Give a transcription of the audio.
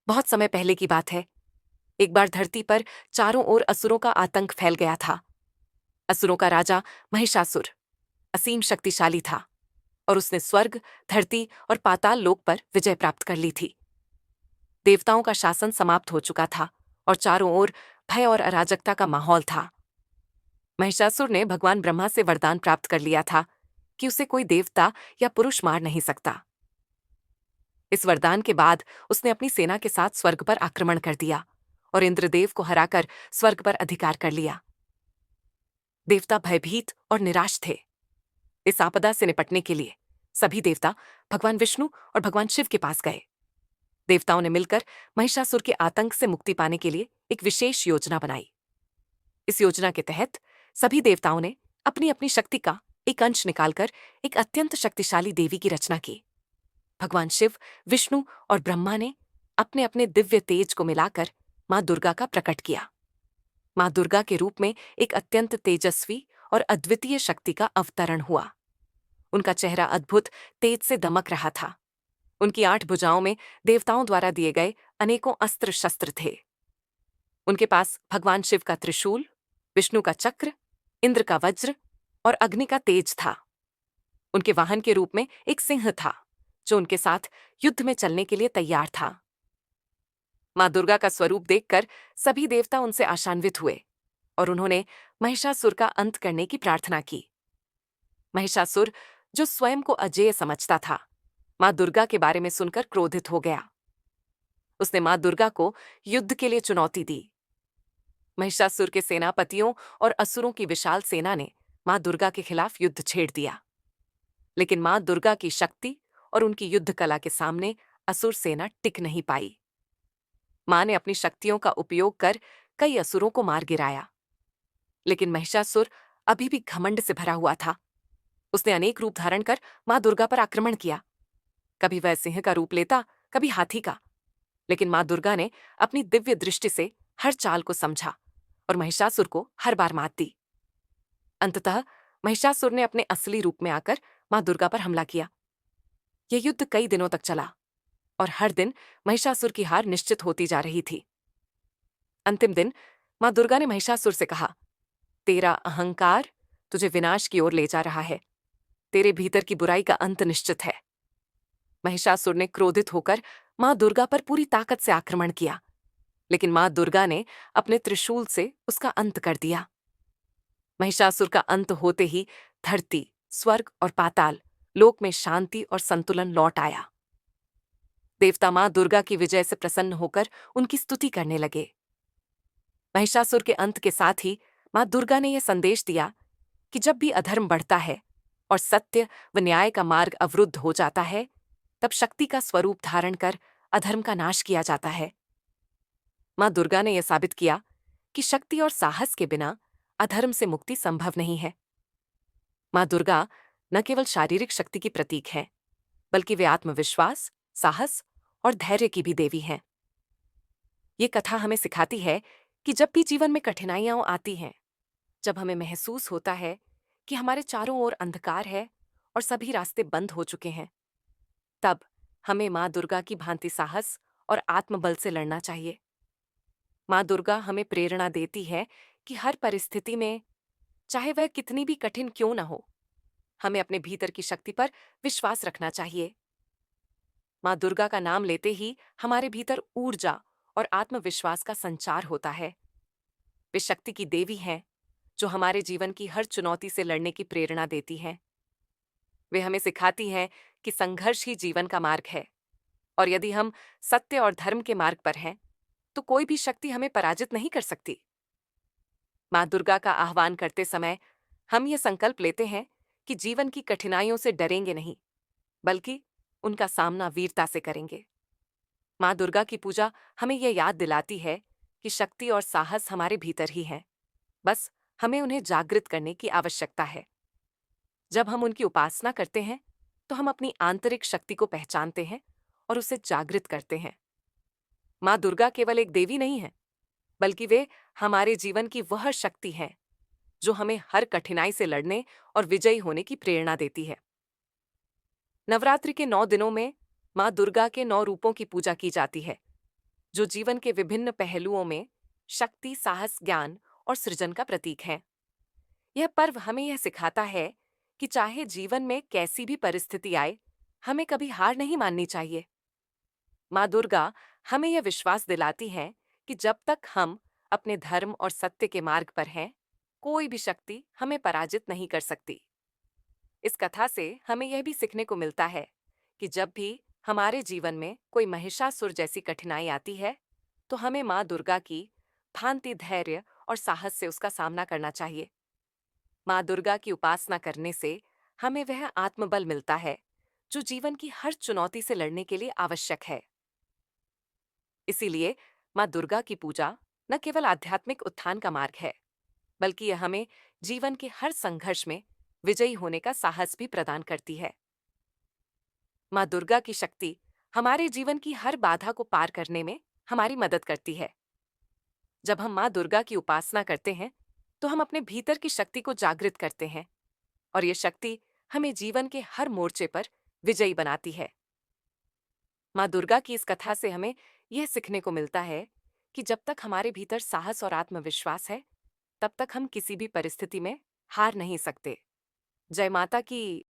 बहुत समय पहले की बात है। एक बार धरती पर चारों ओर असुरों का आतंक फैल गया था। असुरों का राजा महिषासुर असीम शक्तिशाली था और उसने स्वर्ग, धरती और पाताल लोक पर विजय प्राप्त कर ली थी। देवताओं का शासन समाप्त हो चुका था और चारों ओर भय और अराजकता का माहौल था। महिषासुर ने भगवान ब्रह्मा से वरदान प्राप्त कर लिया था कि उसे कोई देवता या पुरुष मार नहीं सकता। इस वरदान के बाद उसने अपनी सेना के साथ स्वर्ग पर आक्रमण कर दिया और इंद्रदेव को हराकर स्वर्ग पर अधिकार कर लिया। देवता भयभीत और निराश थे। इस आपदा से निपटने के लिए सभी देवता भगवान विष्णु और भगवान शिव के पास गए। देवताओं ने मिलकर महिषासुर के आतंक से मुक्ति पाने के लिए एक विशेष योजना बनाई। इस योजना के तहत सभी देवताओं ने अपनी अपनी शक्ति का एक अंश निकालकर एक अत्यंत शक्तिशाली देवी की रचना की। भगवान शिव, विष्णु और ब्रह्मा ने अपने अपने दिव्य तेज को मिलाकर मां दुर्गा का प्रकट किया। मां दुर्गा के रूप में एक अत्यंत तेजस्वी और अद्वितीय शक्ति का अवतरण हुआ। उनका चेहरा अद्भुत तेज से दमक रहा था। उनकी 8 भुजाओं में देवताओं द्वारा दिए गए अनेकों अस्त्र शस्त्र थे। उनके पास भगवान शिव का त्रिशूल, विष्णु का चक्र, इंद्र का वज्र और अग्नि का तेज था। उनके वाहन के रूप में एक सिंह था जो उनके साथ युद्ध में चलने के लिए तैयार था। मां दुर्गा का स्वरूप देखकर सभी देवता उनसे आशान्वित हुए और उन्होंने महिषासुर का अंत करने की प्रार्थना की। महिषासुर, जो स्वयं को अजेय समझता था, मां दुर्गा के बारे में सुनकर क्रोधित हो गया। उसने मां दुर्गा को युद्ध के लिए चुनौती दी। महिषासुर के सेनापतियों और असुरों की विशाल सेना ने मां दुर्गा के खिलाफ युद्ध छेड़ दिया। लेकिन मां दुर्गा की शक्ति और उनकी युद्ध कला के सामने असुर सेना टिक नहीं पाई। मां ने अपनी शक्तियों का उपयोग कर कई असुरों को मार गिराया। लेकिन महिषासुर अभी भी घमंड से भरा हुआ था। उसने अनेक रूप धारण कर मां दुर्गा पर आक्रमण किया। कभी वह सिंह का रूप लेता, कभी हाथी का। लेकिन मां दुर्गा ने अपनी दिव्य दृष्टि से हर चाल को समझा और महिषासुर को हर बार मात दी। अंततः महिषासुर ने अपने असली रूप में आकर मां दुर्गा पर हमला किया। यह युद्ध कई दिनों तक चला और हर दिन महिषासुर की हार निश्चित होती जा रही थी। अंतिम दिन मां दुर्गा ने महिषासुर से कहा, तेरा अहंकार तुझे विनाश की ओर ले जा रहा है। तेरे भीतर की बुराई का अंत निश्चित है। महिषासुर ने क्रोधित होकर मां दुर्गा पर पूरी ताकत से आक्रमण किया, लेकिन मां दुर्गा ने अपने त्रिशूल से उसका अंत कर दिया। महिषासुर का अंत होते ही धरती, स्वर्ग और पाताल लोक में शांति और संतुलन लौट आया। देवता मां दुर्गा की विजय से प्रसन्न होकर उनकी स्तुति करने लगे। महिषासुर के अंत के साथ ही मां दुर्गा ने यह संदेश दिया कि जब भी अधर्म बढ़ता है और सत्य व न्याय का मार्ग अवरुद्ध हो जाता है, तब शक्ति का स्वरूप धारण कर अधर्म का नाश किया जाता है। मां दुर्गा ने यह साबित किया कि शक्ति और साहस के बिना अधर्म से मुक्ति संभव नहीं है। मां दुर्गा न केवल शारीरिक शक्ति की प्रतीक है, बल्कि वे आत्मविश्वास, साहस और धैर्य की भी देवी हैं। ये कथा हमें सिखाती है कि जब भी जीवन में कठिनाइयां आती हैं, जब हमें महसूस होता है कि हमारे चारों ओर अंधकार है और सभी रास्ते बंद हो चुके हैं, तब हमें मां दुर्गा की भांति साहस और आत्मबल से लड़ना चाहिए। मां दुर्गा हमें प्रेरणा देती है कि हर परिस्थिति में, चाहे वह कितनी भी कठिन क्यों न हो, हमें अपने भीतर की शक्ति पर विश्वास रखना चाहिए। मां दुर्गा का नाम लेते ही हमारे भीतर ऊर्जा और आत्मविश्वास का संचार होता है। वे शक्ति की देवी हैं जो हमारे जीवन की हर चुनौती से लड़ने की प्रेरणा देती हैं। वे हमें सिखाती हैं कि संघर्ष ही जीवन का मार्ग है और यदि हम सत्य और धर्म के मार्ग पर हैं, तो कोई भी शक्ति हमें पराजित नहीं कर सकती। मां दुर्गा का आह्वान करते समय हम ये संकल्प लेते हैं कि जीवन की कठिनाइयों से डरेंगे नहीं, बल्कि उनका सामना वीरता से करेंगे। मां दुर्गा की पूजा हमें यह याद दिलाती है कि शक्ति और साहस हमारे भीतर ही है, बस हमें उन्हें जागृत करने की आवश्यकता है। जब हम उनकी उपासना करते हैं, तो हम अपनी आंतरिक शक्ति को पहचानते हैं और उसे जागृत करते हैं। मां दुर्गा केवल एक देवी नहीं है, बल्कि वे हमारे जीवन की वह शक्ति है जो हमें हर कठिनाई से लड़ने और विजयी होने की प्रेरणा देती है। नवरात्रि के 9 दिनों में मां दुर्गा के 9 रूपों की पूजा की जाती है। जो जीवन के विभिन्न पहलुओं में शक्ति, साहस, ज्ञान और सृजन का प्रतीक है। यह पर्व हमें यह सिखाता है कि चाहे जीवन में कैसी भी परिस्थिति आए, हमें कभी हार नहीं माननी चाहिए। माँ दुर्गा हमें यह विश्वास दिलाती हैं कि जब तक हम अपने धर्म और सत्य के मार्ग पर हैं, कोई भी शक्ति हमें पराजित नहीं कर सकती। इस कथा से हमें यह भी सीखने को मिलता है कि जब भी हमारे जीवन में कोई महिषासुर जैसी कठिनाई आती है, तो हमें माँ दुर्गा की भांति धैर्य और साहस से उसका सामना करना चाहिए। माँ दुर्गा की उपासना करने से हमें वह आत्मबल मिलता है जो जीवन की हर चुनौती से लड़ने के लिए आवश्यक है। इसीलिए माँ दुर्गा की पूजा न केवल आध्यात्मिक उत्थान का मार्ग है, बल्कि यह हमें जीवन के हर संघर्ष में विजयी होने का साहस भी प्रदान करती है। माँ दुर्गा की शक्ति हमारे जीवन की हर बाधा को पार करने में हमारी मदद करती है। जब हम माँ दुर्गा की उपासना करते हैं, तो हम अपने भीतर की शक्ति को जागृत करते हैं और ये शक्ति हमें जीवन के हर मोर्चे पर विजयी बनाती है। माँ दुर्गा की इस कथा से हमें यह सीखने को मिलता है कि जब तक हमारे भीतर साहस और आत्मविश्वास है, तब तक हम किसी भी परिस्थिति में हार नहीं सकते। जय माता की।